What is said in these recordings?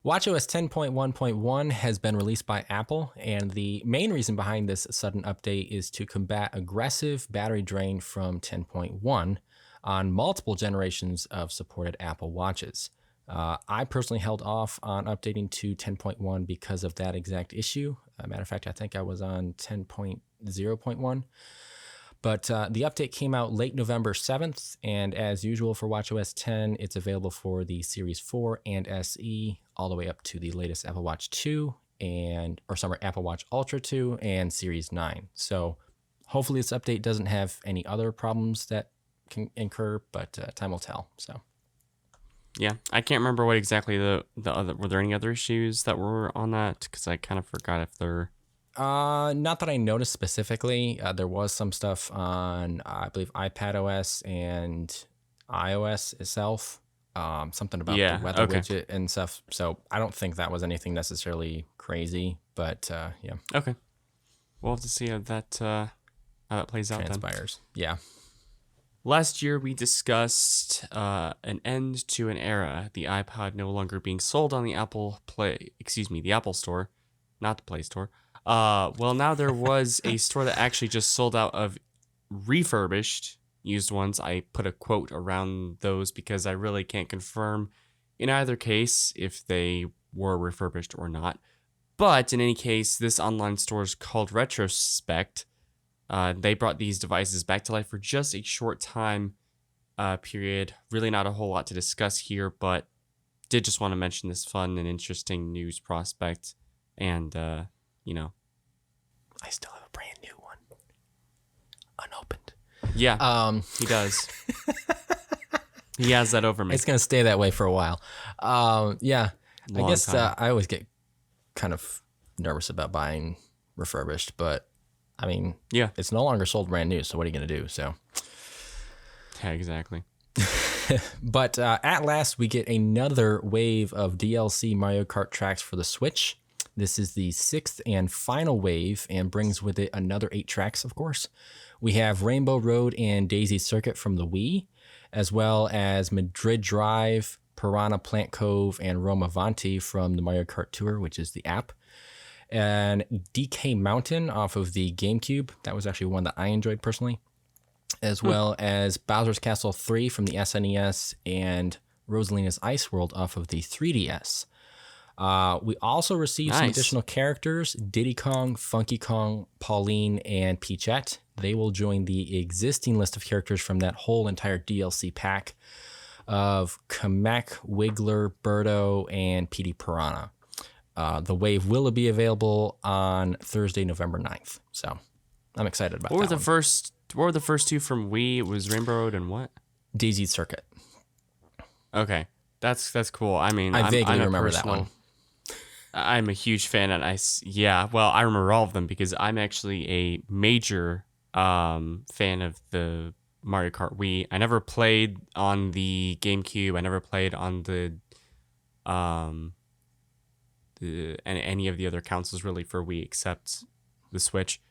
WatchOS 10.1.1 has been released by Apple, and the main reason behind this sudden update is to combat aggressive battery drain from 10.1 on multiple generations of supported Apple Watches. I personally held off on updating to 10.1 because of that exact issue. Matter of fact, I think I was on 10.0.1. But the update came out late November 7th, and as usual for watchOS 10, it's available for the Series 4 and SE, all the way up to the latest Apple Watch 2 Apple Watch Ultra 2 and Series 9. So hopefully this update doesn't have any other problems that can incur, but time will tell. So yeah, I can't remember what exactly the other, were there any other issues that were on that? Because I kind of forgot if there. Not that I noticed specifically. There was some stuff on, I believe, iPadOS and iOS itself. Something about the weather widget and stuff. So I don't think that was anything necessarily crazy, but yeah. Okay. We'll have to see how that plays out. Transpires. Yeah. Last year we discussed an end to an era. The iPod no longer being sold on the Apple Store, not the Play Store. Well, now there was a store that actually just sold out of refurbished used ones. I put a quote around those because I really can't confirm in either case if they were refurbished or not. But in any case, this online store is called RetroSpeckt. They brought these devices back to life for just a short time period. Really not a whole lot to discuss here, but did just want to mention this fun and interesting news prospect. And, I still have a brand new one. Unopened. Yeah, he does. He has that over me. It's going to stay that way for a while. Yeah, Long I guess time. I always get kind of nervous about buying refurbished, but I mean, Yeah. it's no longer sold brand new, so what are you going to do? So, Yeah, exactly. but at last, we get another wave of DLC Mario Kart tracks for the Switch. This is the sixth and final wave and brings with it another 8 tracks, of course. We have Rainbow Road and Daisy Circuit from the Wii, as well as Madrid Drive, Piranha Plant Cove, and Roma Vanti from the Mario Kart Tour, which is the app. And DK Mountain off of the GameCube. That was actually one that I enjoyed personally. As well as Bowser's Castle 3 from the SNES and Rosalina's Ice World off of the 3DS. We also received some additional characters, Diddy Kong, Funky Kong, Pauline, and Peachette. They will join the existing list of characters from that whole entire DLC pack of Kamek, Wiggler, Birdo, and Petey Piranha. The wave will be available on Thursday, November 9th. So I'm excited about that. What were the first two from Wii? It was Rainbow Road and what? Daisy Circuit. Okay. That's cool. I mean, I vaguely remember that one. I'm a huge fan, and I remember all of them because I'm actually a major fan of the Mario Kart Wii. I never played on the GameCube. I never played on any of the other consoles really for Wii except the Switch.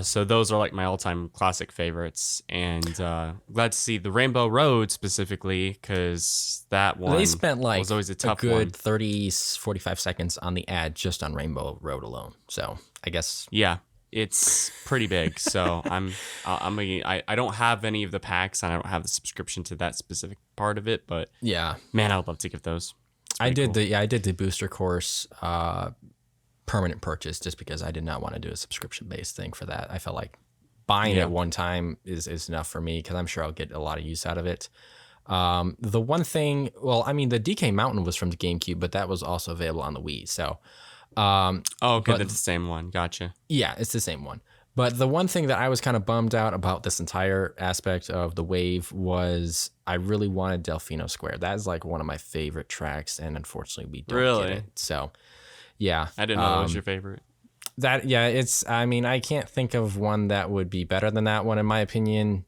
So those are like my all-time classic favorites, and glad to see the Rainbow Road specifically because that one they spent like was always a tough good one. 30, 45 seconds on the ad just on Rainbow Road alone. So I guess it's pretty big. So I don't have any of the packs, and I don't have the subscription to that specific part of it. But man, I would love to get those. I did the booster course permanent purchase just because I did not want to do a subscription based thing for that. I felt like buying it one time is enough for me because I'm sure I'll get a lot of use out of it. The one thing, the DK Mountain was from the GameCube, but that was also available on the Wii. So, okay, that's the same one. Gotcha. Yeah, it's the same one. But the one thing that I was kind of bummed out about this entire aspect of the wave was I really wanted Delfino Square. That is like one of my favorite tracks, and unfortunately we don't get it. So, yeah. I didn't know that was your favorite. I can't think of one that would be better than that one in my opinion.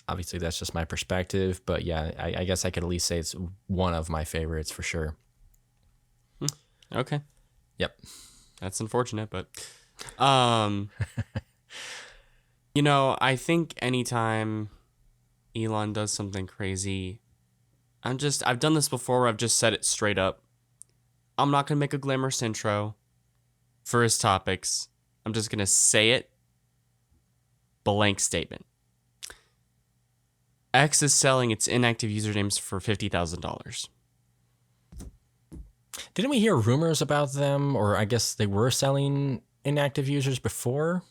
Obviously, that's just my perspective, but yeah, I guess I could at least say it's one of my favorites for sure. Okay. Yep. That's unfortunate, but I think anytime Elon does something crazy, I've done this before where I've just said it straight up. I'm not going to make a glamorous intro for his topics. I'm just going to say it. Blank statement. X is selling its inactive usernames for $50,000. Didn't we hear rumors about them, or I guess they were selling inactive users before?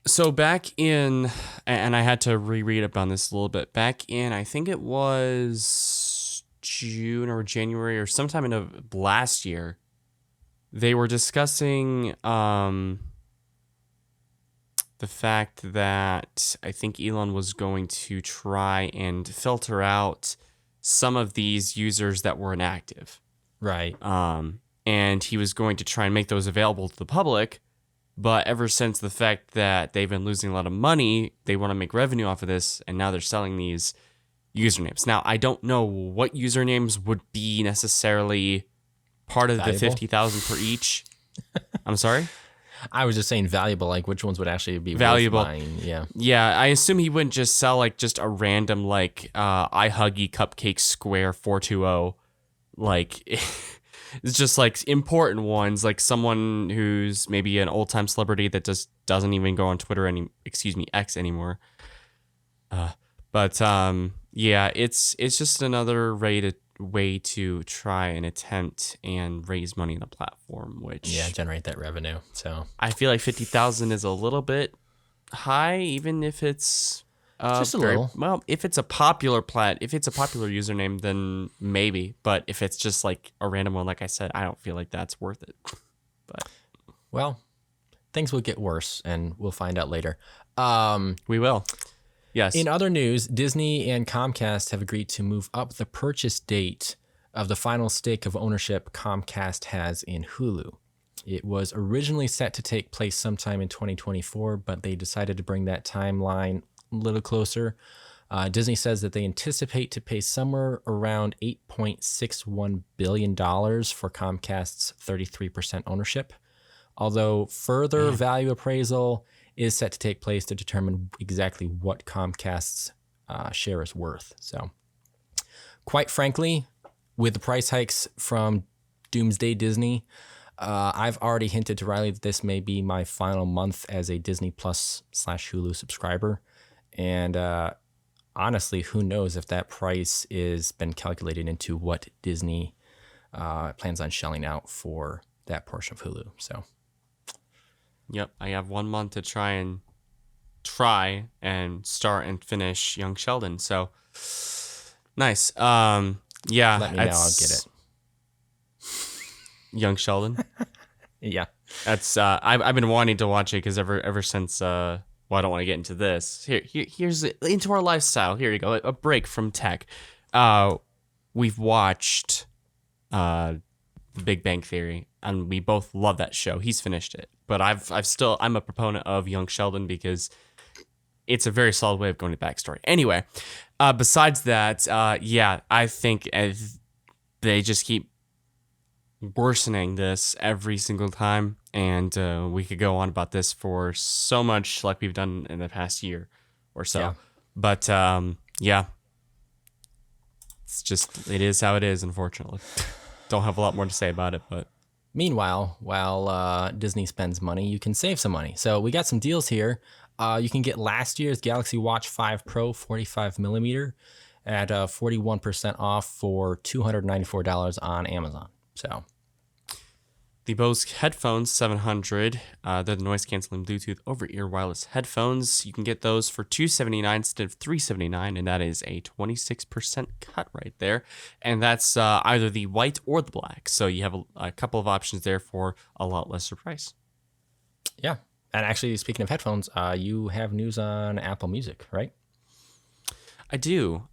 So back in, and I had to reread up on this a little bit. Back in, I think it was June or January or sometime in last year, they were discussing the fact that I think Elon was going to try and filter out some of these users that were inactive. Right. And he was going to try and make those available to the public. But ever since the fact that they've been losing a lot of money, they want to make revenue off of this, and now they're selling these usernames. Now, I don't know what usernames would be necessarily part of Valuable? the 50,000 per each. I'm sorry? I was just saying valuable, like which ones would actually be Valuable. worth buying. Yeah. Yeah, I assume he wouldn't just sell like just a random like I Huggy Cupcake Square 420. Like it's just like important ones, like someone who's maybe an old time celebrity that just doesn't even go on Twitter X anymore. But yeah, it's just another way to try and attempt and raise money on the platform, which Generate that revenue. So I feel like 50,000 is a little bit high, even if it's just a little. Well, if it's a popular username, then maybe. But if it's just like a random one, like I said, I don't feel like that's worth it. But Well, things will get worse, and we'll find out later. we will. Yes. In other news, Disney and Comcast have agreed to move up the purchase date of the final stake of ownership Comcast has in Hulu. It was originally set to take place sometime in 2024, but they decided to bring that timeline a little closer. Disney says that they anticipate to pay somewhere around $8.61 billion for Comcast's 33% ownership, although further value appraisal is set to take place to determine exactly what Comcast's share is worth. So, quite frankly, with the price hikes from Doomsday Disney, I've already hinted to Riley that this may be my final month as a Disney Plus / Hulu subscriber. And honestly, who knows if that price is been calculated into what Disney plans on shelling out for that portion of Hulu. So, Yep, I have 1 month to try and start and finish Young Sheldon. So nice. Yeah, let me know. I'll get it. Young Sheldon. Yeah. That's I've been wanting to watch it because ever since well, I don't want to get into this. Here's into our lifestyle. Here you go. A break from tech. We've watched The Big Bang Theory, and we both love that show. He's finished it, but I'm a proponent of Young Sheldon because it's a very solid way of going to backstory. Anyway, besides that, yeah, I think they just keep worsening this every single time, and we could go on about this for so much, like we've done in the past year or so. Yeah. But yeah, it is how it is. Unfortunately, don't have a lot more to say about it, but. Meanwhile, while Disney spends money, you can save some money. So we got some deals here. You can get last year's Galaxy Watch 5 Pro 45 millimeter at 41% off for $294 on Amazon. So the Bose headphones 700, they're the noise canceling Bluetooth over ear wireless headphones. You can get those for $279 instead of $379, and that is a 26% cut right there. And that's either the white or the black. So you have a couple of options there for a lot lesser price. yeah. And actually, speaking of headphones, you have news on Apple Music, right? I do.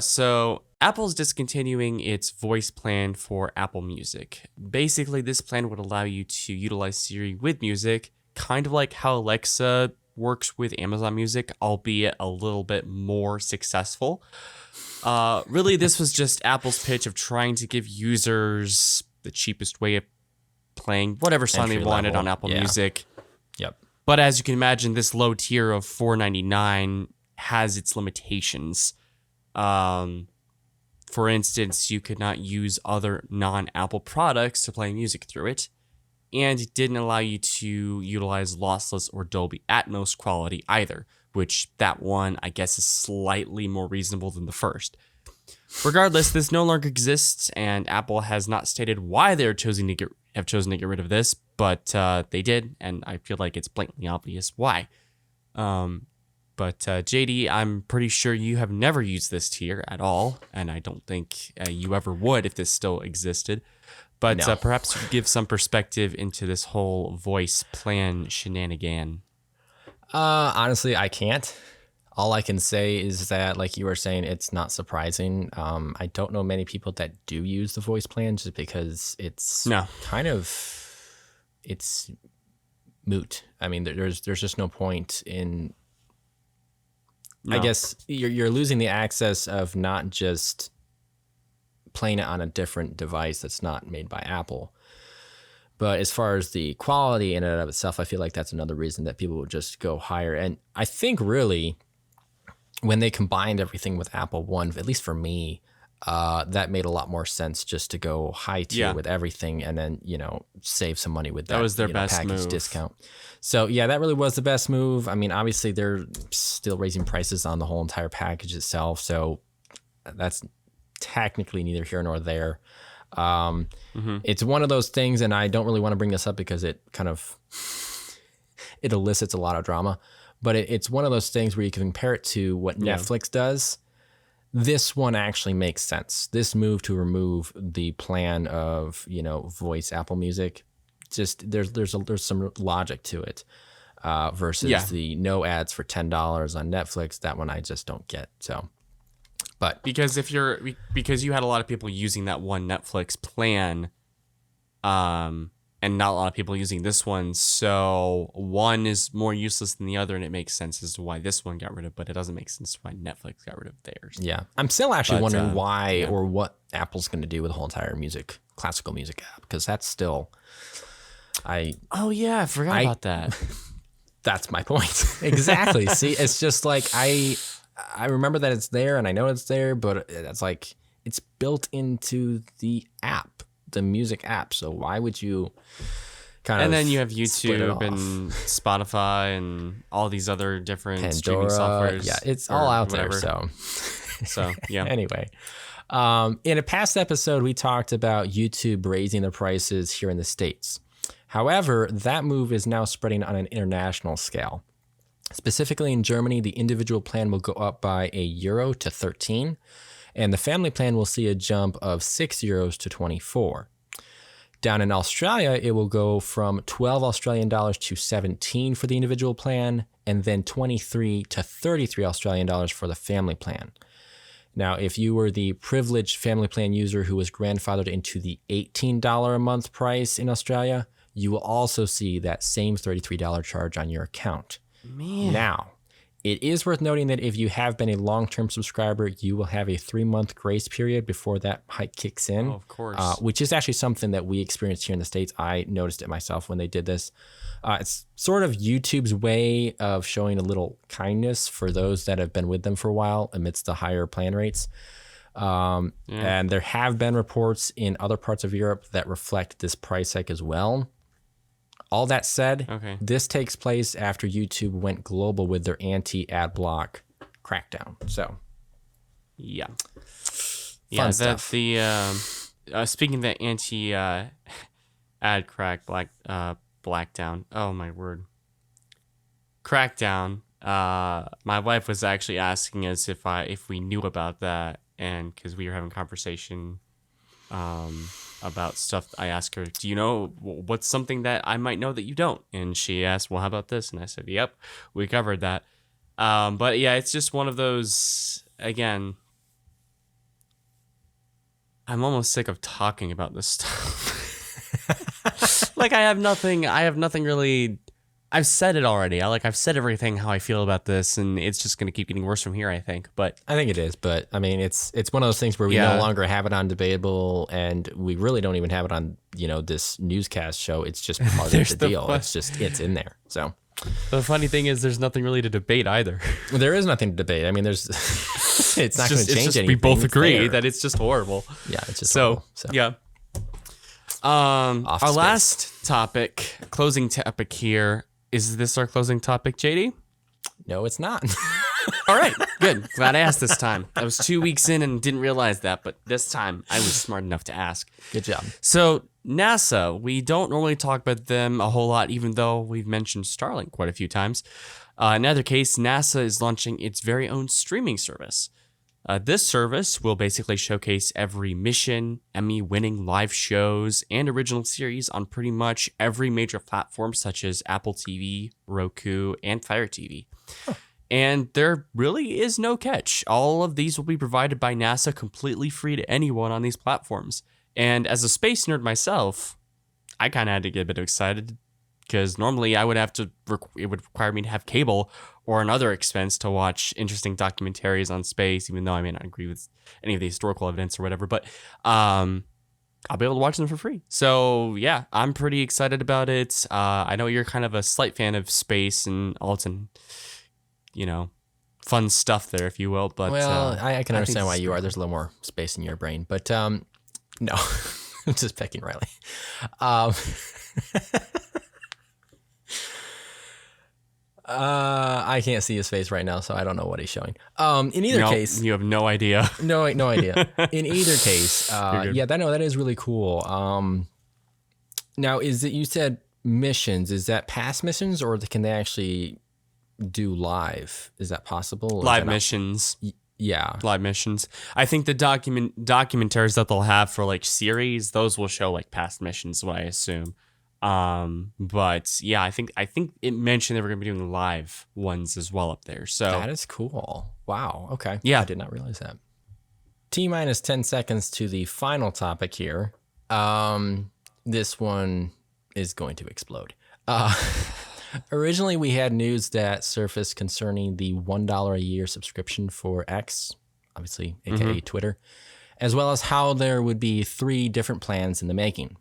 So Apple's discontinuing its voice plan for Apple Music. Basically, this plan would allow you to utilize Siri with music, kind of like how Alexa works with Amazon Music, albeit a little bit more successful. Really, this was just Apple's pitch of trying to give users the cheapest way of playing whatever song they wanted on Apple Music. Yep. But as you can imagine, this low tier of $4.99 has its limitations. For instance, you could not use other non-Apple products to play music through it, and it didn't allow you to utilize lossless or Dolby Atmos quality either, which that one, I guess, is slightly more reasonable than the first. Regardless, this no longer exists, and Apple has not stated why they're chosen to get rid of this, but they did, and I feel like it's blatantly obvious why. But JD, I'm pretty sure you have never used this tier at all, and I don't think you ever would if this still existed. But No. Perhaps you could give some perspective into this whole voice plan shenanigan. Honestly, I can't. All I can say is that, like you were saying, it's not surprising. I don't know many people that do use the voice plan just because it's it's moot. I mean, there's just no point in. No. I guess you're losing the access of not just playing it on a different device that's not made by Apple. But as far as the quality in and of itself, I feel like that's another reason that people would just go higher. And I think really when they combined everything with Apple One, at least for me, that made a lot more sense just to go high tier with everything and then, save some money with that. That was their best package move. Discount. So yeah, that really was the best move. I mean, obviously they're still raising prices on the whole entire package itself. So that's technically neither here nor there. It's one of those things, and I don't really want to bring this up because it kind of it elicits a lot of drama, but it's one of those things where you can compare it to what Netflix does. This one actually makes sense. This move to remove the plan of voice Apple Music, just there's some logic to it, versus the no ads for $10 on Netflix. That one I just don't get. So. But because because you had a lot of people using that one Netflix plan, and not a lot of people using this one, so one is more useless than the other, and it makes sense as to why this one got rid of, but it doesn't make sense why Netflix got rid of theirs. Yeah, I'm still actually wondering why or what Apple's going to do with the whole entire classical music app, because that's still, I forgot about that. That's my point. Exactly. See, it's just like I remember that it's there and I know it's there, but it's like it's built into the app, the music app. So why would you and then you have YouTube and Spotify and all these other different streaming softwares. Yeah, it's all out there. So yeah. Anyway, in a past episode, we talked about YouTube raising the prices here in the States. However, that move is now spreading on an international scale. Specifically in Germany, the individual plan will go up by €1 to 13, and the family plan will see a jump of €6 to 24. Down in Australia, it will go from $12 to 17 for the individual plan, and then 23 to 33 Australian dollars for the family plan. Now, if you were the privileged family plan user who was grandfathered into the $18 a month price in Australia, you will also see that same $33 charge on your account. Man. Now, it is worth noting that if you have been a long-term subscriber, you will have a 3-month grace period before that hike kicks in. Oh, of course. Which is actually something that we experienced here in the States. I noticed it myself when they did this. It's sort of YouTube's way of showing a little kindness for those that have been with them for a while amidst the higher plan rates. And there have been reports in other parts of Europe that reflect this price hike as well. All that said, This takes place after YouTube went global with their anti-ad block crackdown. So, fun stuff. Speaking of the anti-ad blackdown. Oh my word, crackdown. My wife was actually asking us if we knew about that, and because we were having a conversation. About stuff. I asked her, do you know what's something that I might know that you don't? And she asked, well, how about this? And I said, yep, we covered that. But yeah, it's just one of those, again, I'm almost sick of talking about this stuff. Like I have nothing really, I've said it already. I've said everything how I feel about this, and it's just going to keep getting worse from here, I think. But I think it is. But I mean, it's one of those things where we no longer have it on Debatable, and we really don't even have it on this newscast show. It's just part of the deal. It's in there. So The funny thing is, there's nothing really to debate either. There is nothing to debate. I mean, there's it's not going to change anything. We both agree there. that it's just horrible. Yeah, it's just horrible. So yeah. Our last topic, closing topic here. Is this our closing topic, JD? No, it's not. All right, good. Glad I asked this time. I was 2 weeks in and didn't realize that, but this time I was smart enough to ask. Good job. So NASA, we don't normally talk about them a whole lot, even though we've mentioned Starlink quite a few times. In either case, NASA is launching its very own streaming service. This service will basically showcase every mission, Emmy-winning live shows, and original series on pretty much every major platform, such as Apple TV, Roku, and Fire TV. Huh. And there really is no catch. All of these will be provided by NASA completely free to anyone on these platforms. And as a space nerd myself, I kind of had to get a bit excited because normally I would have to, it would require me to have cable or another expense to watch interesting documentaries on space, even though I may not agree with any of the historical evidence or whatever. But I'll be able to watch them for free. So yeah, I'm pretty excited about it. I know you're kind of a slight fan of space and all its, fun stuff there, if you will. But well, I can understand why you are. There's a little more space in your brain, but no, I'm just pecking Riley. I can't see his face right now, so I don't know what he's showing. In either case, you have no idea. No idea. In either case, that is really cool. Now, is it, you said missions? Is that past missions, or can they actually do live? Is that possible? Live missions. Yeah, live missions. I think the documentaries that they'll have for like series, those will show like past missions, what I assume. But yeah, I think it mentioned they were gonna be doing live ones as well up there. So that is cool. Wow. Okay. Yeah, I did not realize that. T-minus 10 seconds to the final topic here. This one is going to explode. Originally, we had news that surfaced concerning the $1 a year subscription for X, obviously, aka Twitter, as well as how there would be 3 different plans in the making.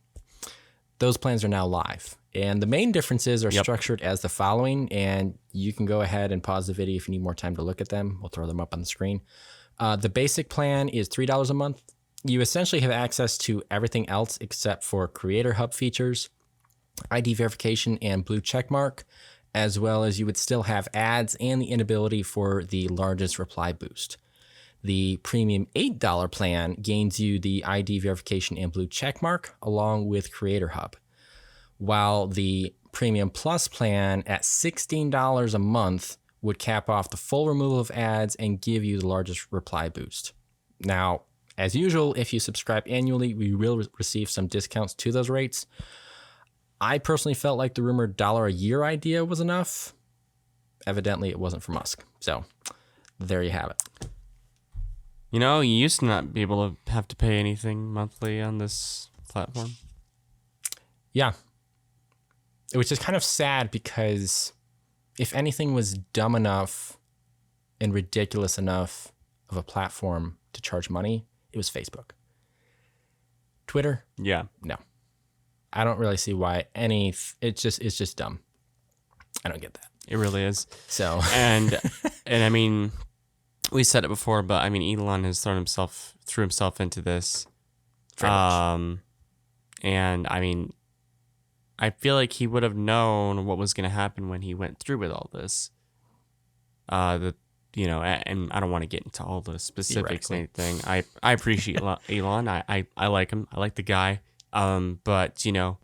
Those plans are now live, and the main differences are structured as the following, and you can go ahead and pause the video if you need more time to look at them. We'll throw them up on the screen. The basic plan is $3 a month. You essentially have access to everything else except for Creator Hub features, ID verification, and blue checkmark, as well as you would still have ads and the inability for the largest reply boost. The premium $8 plan gains you the ID verification and blue checkmark along with Creator Hub, while the premium plus plan at $16 a month would cap off the full removal of ads and give you the largest reply boost. Now, as usual, if you subscribe annually, we will receive some discounts to those rates. I personally felt like the rumored $1 a year idea was enough. Evidently, it wasn't for Musk. So there you have it. You used to not be able to have to pay anything monthly on this platform. Yeah. Which is kind of sad because if anything was dumb enough and ridiculous enough of a platform to charge money, it was Facebook. Twitter? Yeah. No. I don't really see why it's just dumb. I don't get that. It really is. So and I mean, we said it before, but I mean, Elon has threw himself into this. And I mean, I feel like he would have known what was going to happen when he went through with all this. And I don't want to get into all the specifics and anything. I appreciate Elon. I like him. I like the guy. But a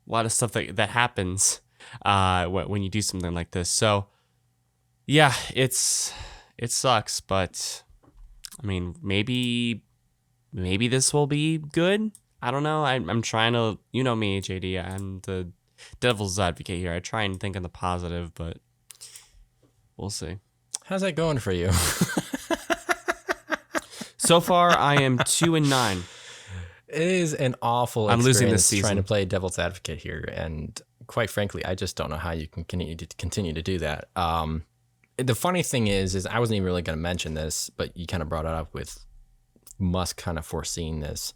lot of stuff that happens when you do something like this. So yeah, it sucks, but I mean, maybe this will be good. I don't know. I'm trying to, me, JD, I'm the devil's advocate here. I try and think of the positive, but we'll see. How's that going for you? So far, I am 2-9. It is an awful I'm experience losing this season. trying to play devil's advocate here, and quite frankly, I just don't know how you can continue to do that. The funny thing is I wasn't even really going to mention this, but you kind of brought it up with Musk kind of foreseeing this.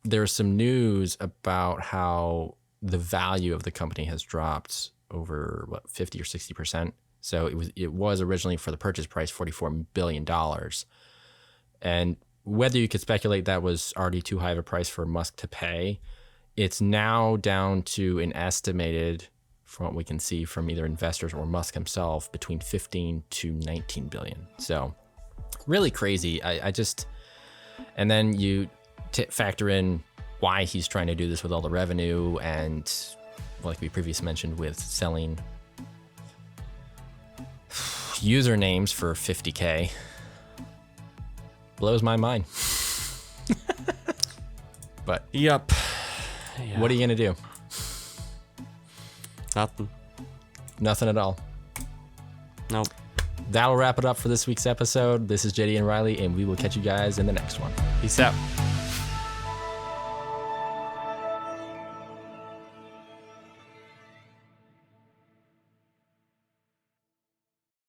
There's some news about how the value of the company has dropped over what 50 or 60%. So it was originally for the purchase price $44 billion. And whether you could speculate that was already too high of a price for Musk to pay, it's now down to an estimated, from what we can see from either investors or Musk himself, between 15 to 19 billion. So really crazy. And then you factor in why he's trying to do this with all the revenue, and like we previously mentioned, with selling usernames for 50K. Blows my mind. But yep. Yeah. What are you gonna do? Nothing. Nothing at all. Nope. That'll wrap it up for this week's episode. This is JD and Riley, and we will catch you guys in the next one. Peace out.